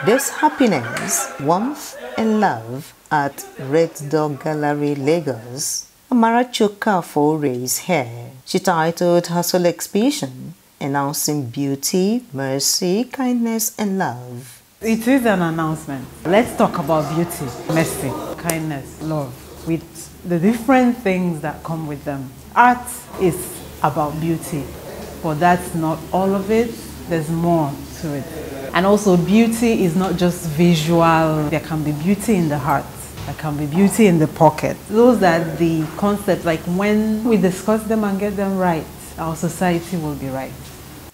There's happiness, warmth and love at Red Dog Gallery, Lagos. Amarachi Okafor Orie is here. She titled her solo exhibition, announcing beauty, mercy, kindness and love. It is an announcement. Let's talk about beauty, mercy, kindness, love, with the different things that come with them. Art is about beauty, but that's not all of it. There's more to it. And also beauty is not just visual. There can be beauty in the heart. There can be beauty in the pocket. Those are the concepts, like when we discuss them and get them right, our society will be right.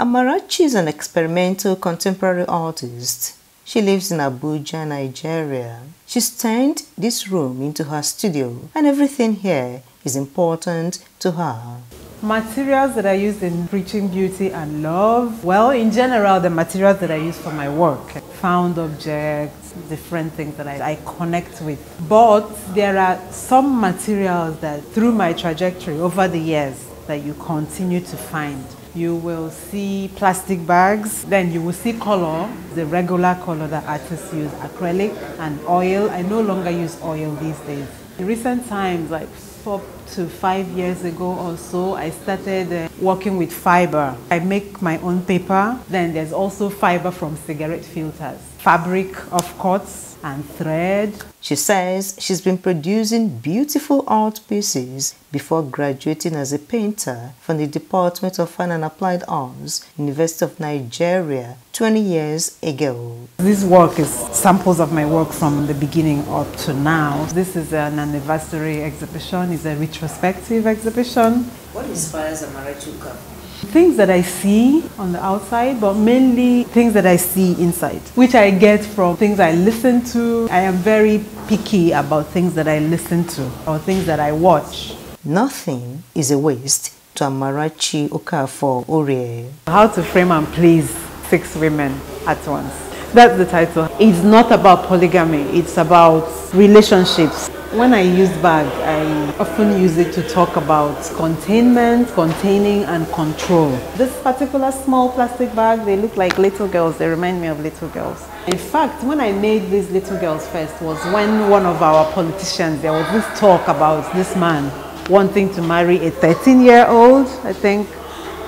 Amarachi is an experimental contemporary artist. She lives in Abuja, Nigeria. She's turned this room into her studio, and everything here is important to her. Materials that I use in preaching beauty and love, well, in general, the materials that I use for my work, found objects, different things that I connect with. But there are some materials that through my trajectory over the years that you continue to find. You will see plastic bags, then you will see color, the regular color that artists use, acrylic and oil. I no longer use oil these days. In recent times, like 4 to 5 years ago or so, I started working with fiber. I make my own paper. Then there's also fiber from cigarette filters, fabric, of course, and thread. She says she's been producing beautiful art pieces before graduating as a painter from the Department of Fine and Applied Arts, University of Nigeria, 20 years ago. This work is samples of my work from the beginning up to now. This is an anniversary exhibition. It's a retrospective exhibition. What inspires Amarachi Okafor? Things that I see on the outside, but mainly things that I see inside, which I get from things I listen to. I am very picky about things that I listen to or things that I watch. Nothing is a waste to Amarachi Okafor Orie. How to frame and please 6 women at once. That's the title. It's not about polygamy, it's about relationships. When I use bag, I often use it to talk about containment, containing, and control. This particular small plastic bag, they look like little girls. They remind me of little girls. In fact, when I made these little girls first was when one of our politicians, there was this talk about this man wanting to marry a 13-year-old, I think.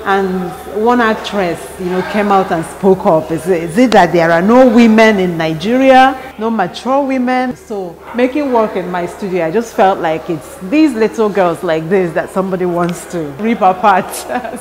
And one actress, came out and spoke up. Is it that there are no women in Nigeria, no mature women? So making work in my studio, I just felt like it's these little girls like this that somebody wants to rip apart,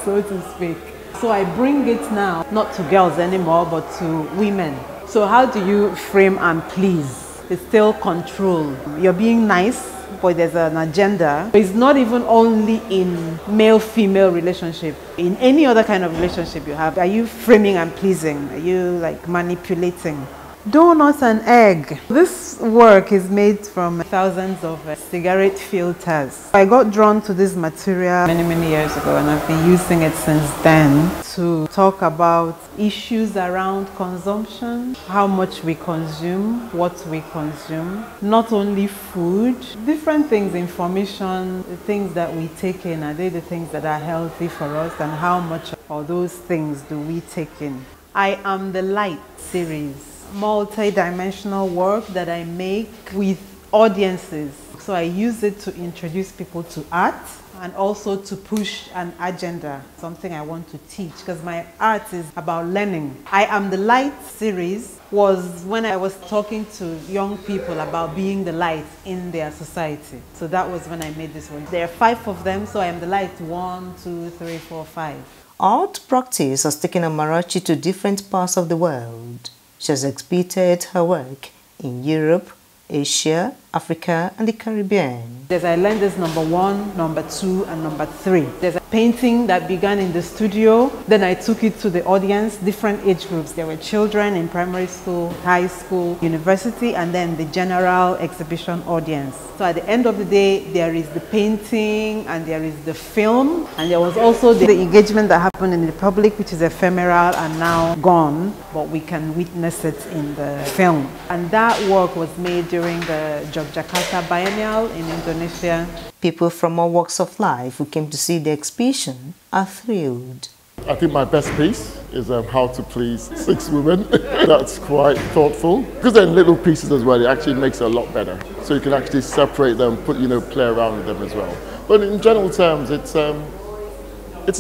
so to speak. So I bring it now, not to girls anymore, but to women. So how do you frame and please? It's still control. You're being nice, but there's an agenda. It's not even only in male-female relationship. In any other kind of relationship you have, are you framing and pleasing? Are you like manipulating? Donuts and egg. This work is made from thousands of cigarette filters. I got drawn to this material many years ago, and I've been using it since then to talk about issues around consumption, how much we consume, what we consume, not only food, different things, information, the things that we take in, are they the things that are healthy for us, and how much of those things do we take in. I Am the Light series. Multi-dimensional work that I make with audiences. So I use it to introduce people to art and also to push an agenda, something I want to teach, because my art is about learning. I Am the Light series was when I was talking to young people about being the light in their society. So that was when I made this one. There are 5 of them, so I am the light 1, 2, 3, 4, 5. Art practice has taken Amarachi to different parts of the world. She has exhibited her work in Europe, Asia, Africa, and the Caribbean. I learned this number 1, number 2, and number 3. There's a painting that began in the studio. Then I took it to the audience, different age groups. There were children in primary school, high school, university, and then the general exhibition audience. So at the end of the day, there is the painting and there is the film. And there was also the engagement that happened in the public, which is ephemeral and now gone, but we can witness it in the film. And that work was made during the Jakarta Biennial in Indonesia. People from all walks of life who came to see the exhibition are thrilled. I think my best piece is How to Please 6 Women. That's quite thoughtful. Because they're in little pieces as well, it actually makes it a lot better. So you can actually separate them, play around with them as well. But in general terms, it's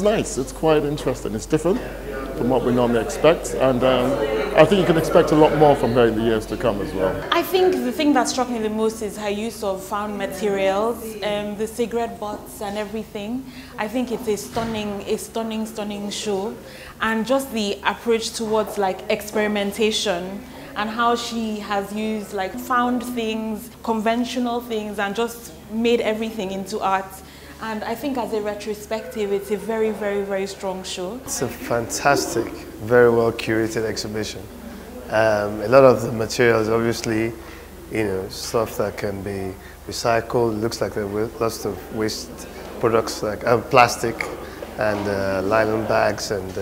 nice. It's quite interesting. It's different from what we normally expect. And I think you can expect a lot more from her in the years to come as well. I think the thing that struck me the most is her use of found materials, the cigarette butts and everything. I think it's a stunning show, and just the approach towards like experimentation and how she has used like found things, conventional things, and just made everything into art. And I think as a retrospective, it's a very, very, very strong show. It's a fantastic, very well curated exhibition. A lot of the materials, obviously, stuff that can be recycled. It looks like there are lots of waste products like plastic and nylon bags and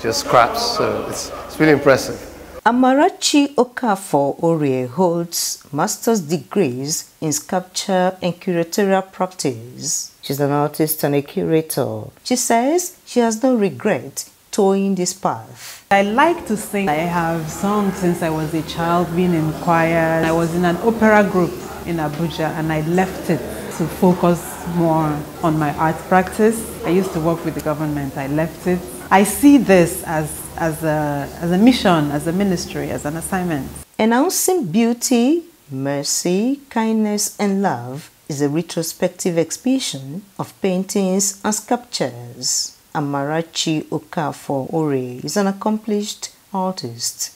just scraps. So it's really impressive. Amarachi Okafor Orie holds master's degrees in sculpture and curatorial practice. She's an artist and a curator. She says she has no regret toeing this path. I like to sing. I have sung since I was a child, being in choir. I was in an opera group in Abuja and I left it to focus more on my art practice. I used to work with the government. I left it. I see this as a mission, as a ministry, as an assignment. Announcing beauty, mercy, kindness, and love is a retrospective exhibition of paintings and sculptures. Amarachi Okafor Orie is an accomplished artist.